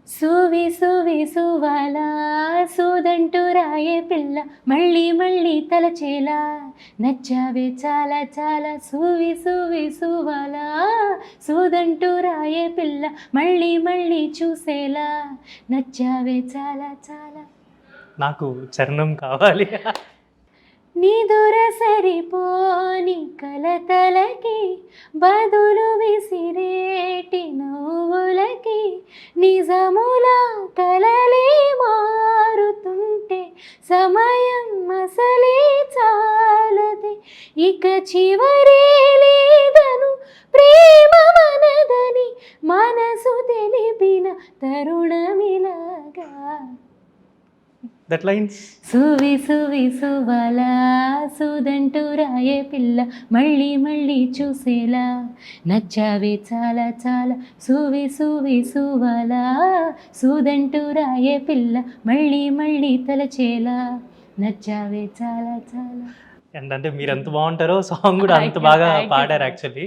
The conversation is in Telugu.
సువి సువి సువాలా సూదంటూ రాయే పిల్ల మళ్ళీ మళ్ళీ తలచేలా నచ్చావే చాలా చాలా సువి సువి సువాలా సూదంటూ రాయే పిల్ల మళ్ళీ మళ్ళీ చూసేలా నచ్చావే చాలా చాలా. నాకు చరణం కావాలి. నిదుర సరిపోని కలతలకి బదులు విసిరేటి నవ్వులకి నిజముల కలలే మారుతుంటే సమయం అసలే చాలదే ఇక చివరే లేదను ప్రేమ మనదని మనసు తెలిపిన తరుణమిలాగా. That lines. సువి సువి సువాలా సూదంటూ రాయే పిల్ల మళ్ళీ మళ్ళీ చూసేలా నచ్చావే చాలా చాలా సువి సువి సువాలా సూదంటూ రాయే పిల్ల మళ్ళీ మళ్ళీ తలచేలా నచ్చావే చాలా చాలా. అండ్ అంటే మీరు ఎంత బాగుంటారో సాంగ్ కూడా అంత బాగా పాడారు యాక్చువల్లీ.